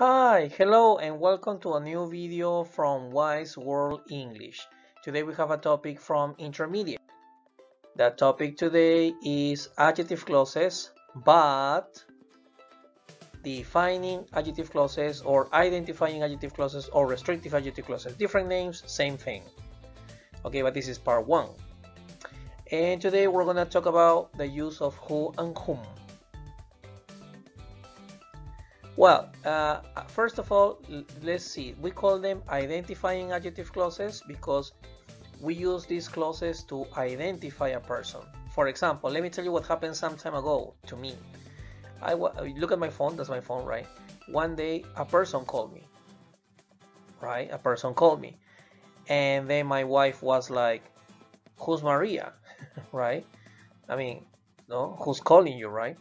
Hi, hello, and welcome to a new video from Wice World English. Today we have a topic from intermediate. The topic today is adjective clauses, but defining adjective clauses or identifying adjective clauses or restrictive adjective clauses. Different names, same thing. Okay, but this is part one. And today we're going to talk about the use of who and whom. Well, first of all, let's see. We call them identifying adjective clauses because we use these clauses to identify a person. For example, let me tell you what happened some time ago to me. Look at my phone. That's my phone, right? One day, a person called me, right? A person called me. And then my wife was like, "Who's Maria?" Right? I mean, no, who's calling you, right?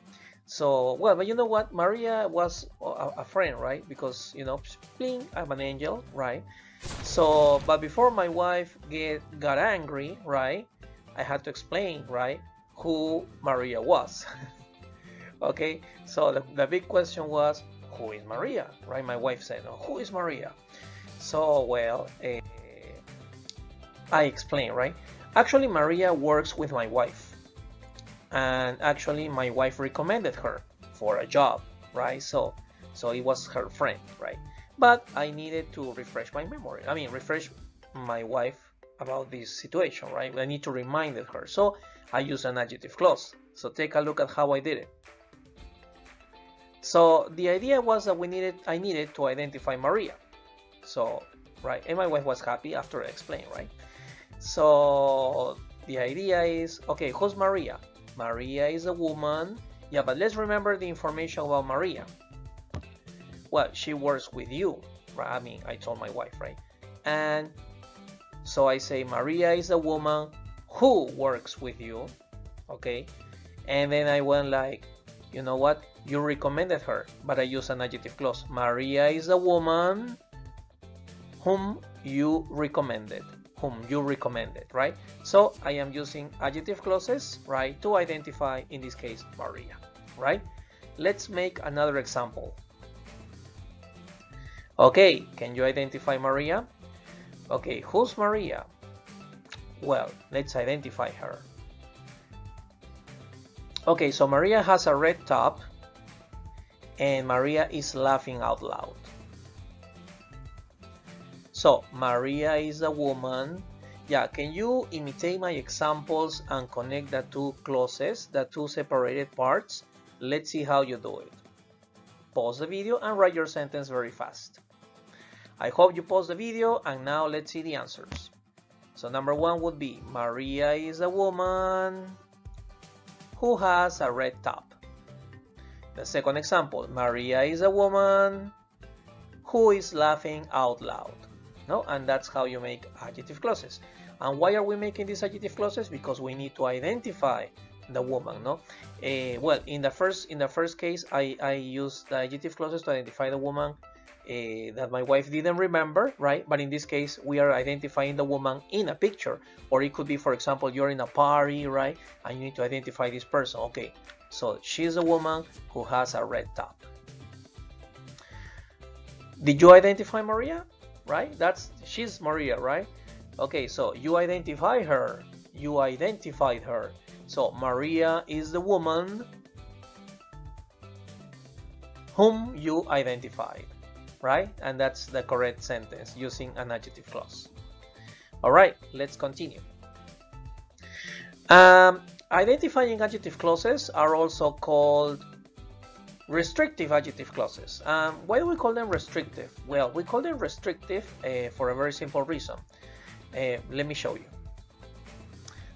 So, well, but you know what? Maria was a friend, right? Because, you know, bling, I'm an angel, right? So, but before my wife got angry, right? I had to explain, right? Who Maria was. Okay, so the big question was, who is Maria, right? My wife said, "Oh, who is Maria?" So, well, I explained, right? Actually, Maria works with my wife. And actually my wife recommended her for a job, right? So it was her friend, right? But I needed to refresh my memory. I mean, refresh my wife about this situation, right? I need to remind her. So I use an adjective clause. So take a look at how I did it. So the idea was that I needed to identify Maria. So, right, and my wife was happy after I explained, right? So the idea is, okay, who's Maria? Maria is a woman. Yeah, but let's remember the information about Maria. Well, she works with you, right? I mean, I told my wife, right? And so I say Maria is a woman who works with you, okay? And then I went like, you know what? You recommended her, but I use an adjective clause. Maria is a woman whom you recommended. Right? So I am using adjective clauses, right, to identify, in this case, Maria, right? Let's make another example. Okay, can you identify Maria? Okay, who's Maria? Well, let's identify her. Okay, so Maria has a red top and Maria is laughing out loud. So, Maria is a woman. Yeah, can you imitate my examples and connect the two clauses, the two separated parts? Let's see how you do it. Pause the video and write your sentence very fast. I hope you pause the video, and now let's see the answers. So number one would be, Maria is a woman who has a red top. The second example, Maria is a woman who is laughing out loud. No? And that's how you make adjective clauses. And why are we making these adjective clauses? Because we need to identify the woman. No? Well, in the first case, I used the adjective clauses to identify the woman that my wife didn't remember, right? But in this case, we are identifying the woman in a picture. Or it could be, for example, you're in a party, right? And you need to identify this person. Okay, so she's a woman who has a red top. Did you identify Maria? Right? She's Maria, right? Okay, so you identify her. You identified her. So Maria is the woman whom you identified, right? And that's the correct sentence using an adjective clause. All right, let's continue. Identifying adjective clauses are also called restrictive adjective clauses. Why do we call them restrictive? Well, we call them restrictive for a very simple reason. Let me show you.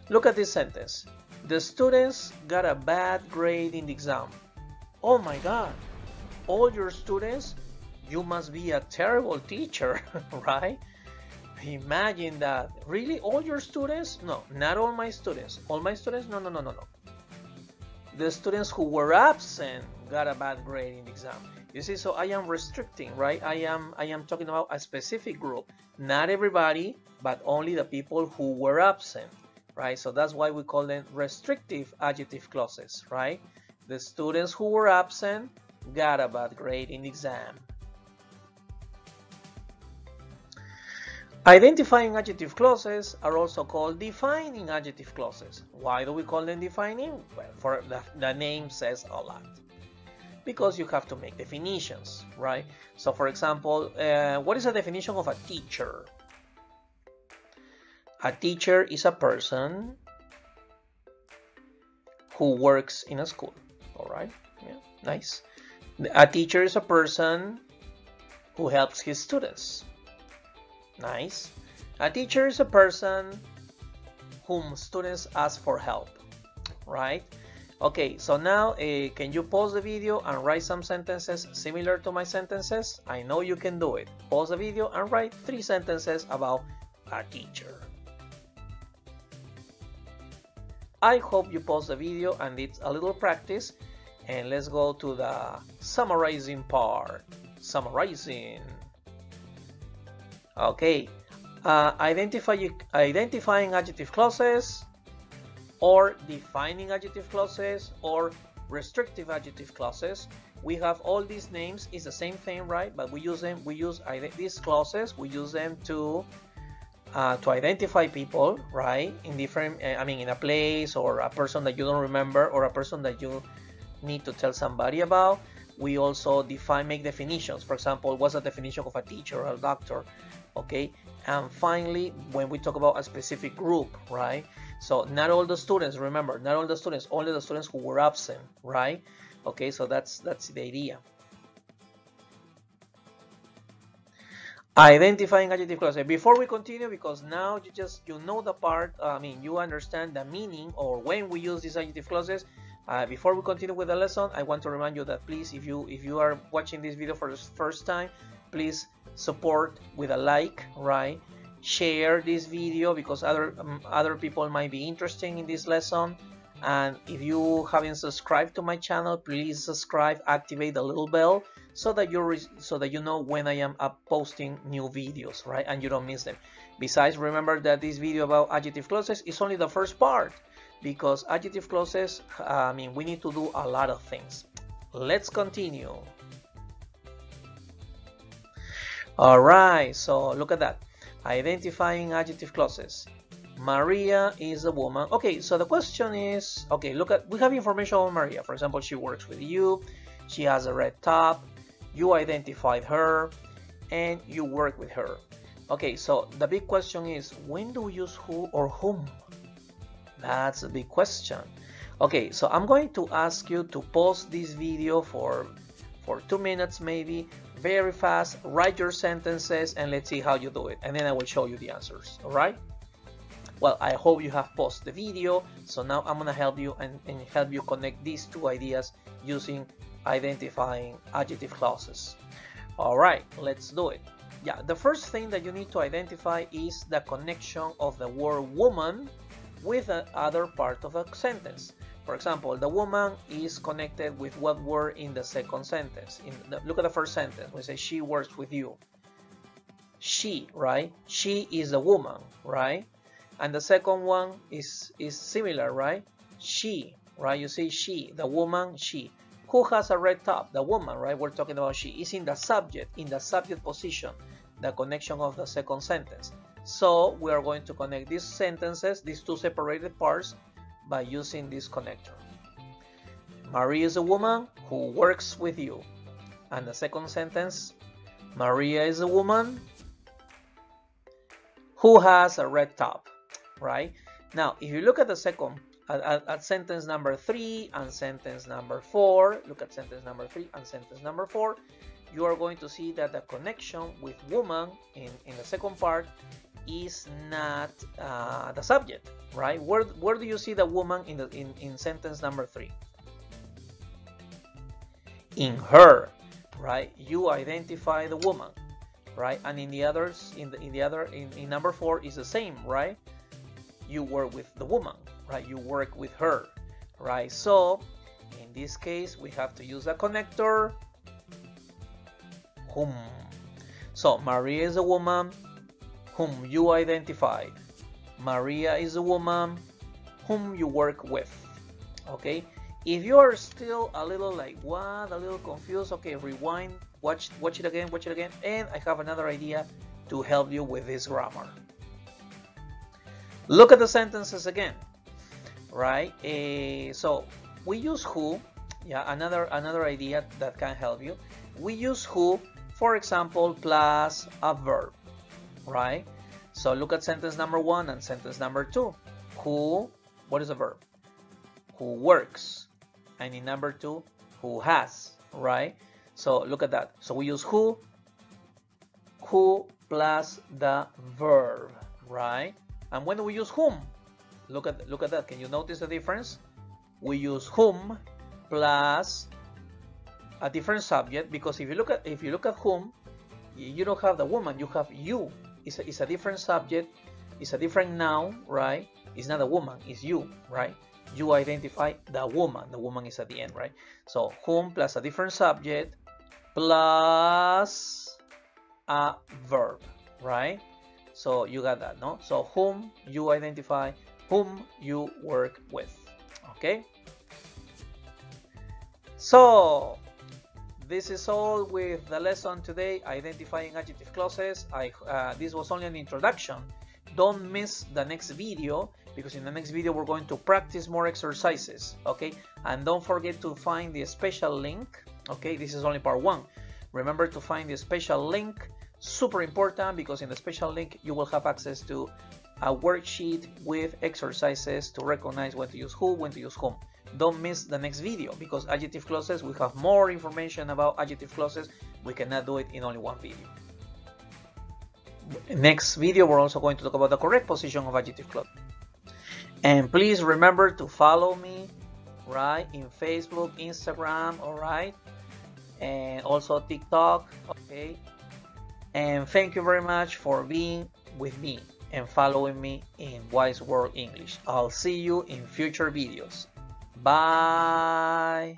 Look at this sentence. The students got a bad grade in the exam. Oh my God, all your students, you must be a terrible teacher, right? Imagine that. Really, all your students? No, not all my students. All my students? No. The students who were absent got a bad grade in the exam. You see, so I am restricting, right? I am talking about a specific group. Not everybody, but only the people who were absent, right? So that's why we call them restrictive adjective clauses, right? The students who were absent got a bad grade in the exam. Identifying adjective clauses are also called defining adjective clauses. Why do we call them defining? Well, for the name says a lot. Because you have to make definitions, right? So for example, what is the definition of a teacher? A teacher is a person who works in a school. All right, yeah, nice. A teacher is a person who helps his students. Nice. A teacher is a person whom students ask for help, right? Okay, so now can you pause the video and write some sentences similar to my sentences? I know you can do it. Pause the video and write 3 sentences about a teacher. I hope you pause the video and did a little practice, and let's go to the summarizing part. Summarizing. Okay, identifying adjective clauses, or defining adjective clauses, or restrictive adjective clauses. We have all these names. It's the same thing, right? But we use these clauses. We use them to identify people, right? In different, in a place, or a person that you don't remember, or a person that you need to tell somebody about. We also make definitions. For example, what's the definition of a teacher or a doctor? Okay, and finally, when we talk about a specific group, right? So not all the students, remember, not all the students, only the students who were absent, right? Okay, so that's the idea. Identifying adjective clauses. Before we continue, because now you know the part, you understand the meaning or when we use these adjective clauses. Before we continue with the lesson, I want to remind you that please, if you are watching this video for the first time, please support with a like, right? Share this video because other people might be interested in this lesson. And if you haven't subscribed to my channel, please subscribe, activate the little bell so that you know when I am posting new videos, right? And you don't miss them. Besides, remember that this video about adjective clauses is only the first part, because adjective clauses, we need to do a lot of things. Let's continue. All right, so look at that. Identifying adjective clauses. Maria is a woman. Okay, so the question is, okay, we have information on Maria. For example, she works with you, she has a red top, you identified her, and you work with her. Okay, so the big question is, when do we use who or whom? That's a big question. Okay, so I'm going to ask you to pause this video for 2 minutes maybe, very fast, write your sentences, and let's see how you do it. And then I will show you the answers, all right? Well, I hope you have paused the video. So now I'm gonna help you and help you connect these 2 ideas using identifying adjective clauses. All right, let's do it. Yeah, the first thing that you need to identify is the connection of the word woman with the other part of a sentence. For example, the woman is connected with what word in the second sentence? Look at the first sentence. We say she works with you. She, right? She is a woman, right? And the second one is similar, right? She, right? You say she, the woman, she. Who has a red top? The woman, right? We're talking about she. Is in the subject position, the connection of the second sentence. So we are going to connect these sentences, these 2 separated parts, by using this connector. Maria is a woman who works with you. And the second sentence, Maria is a woman who has a red top, right? Now, if you look at the second, at sentence number 3 and sentence number 4, look at sentence number 3 and sentence number 4, you are going to see that the connection with woman in the second part is not the subject, right? Where do you see the woman in sentence number 3? In her, right? You identify the woman, right? And in the others, in number 4 is the same, right? You work with the woman, right? You work with her, right? So in this case, we have to use a connector, whom. So Maria is a woman whom you identified. Maria is a woman whom you work with. Okay, if you are still a little like what, a little confused, okay, rewind, watch it again, and I have another idea to help you with this grammar. Look at the sentences again, right? So we use who. Yeah, another idea that can help you. We use who, for example, plus a verb, right? So look at sentence number 1 and sentence number 2. Who, what is a verb? Who works. And in number 2, who has, right? So look at that. So we use who plus the verb, right? And when do we use whom? Look at that. Can you notice the difference? We use whom plus a different subject, because if you look at whom, you don't have the woman, you have you. It's a different subject, it's a different noun, right? It's not a woman, it's you, right? You identify the woman is at the end, right? So whom plus a different subject plus a verb, right? So you got that, no? So whom you identify, whom you work with, okay? So this is all with the lesson today, identifying adjective clauses. This was only an introduction. Don't miss the next video, because in the next video we're going to practice more exercises, okay? And don't forget to find the special link, okay? This is only part 1. Remember to find the special link, super important, because in the special link you will have access to a worksheet with exercises to recognize when to use who, when to use whom. Don't miss the next video, because adjective clauses, we have more information about adjective clauses. We cannot do it in only one video. Next video, we're also going to talk about the correct position of adjective clause. And please remember to follow me, right, in Facebook, Instagram, all right, and also TikTok, okay. And thank you very much for being with me and following me in Wice World English. I'll see you in future videos. Bye.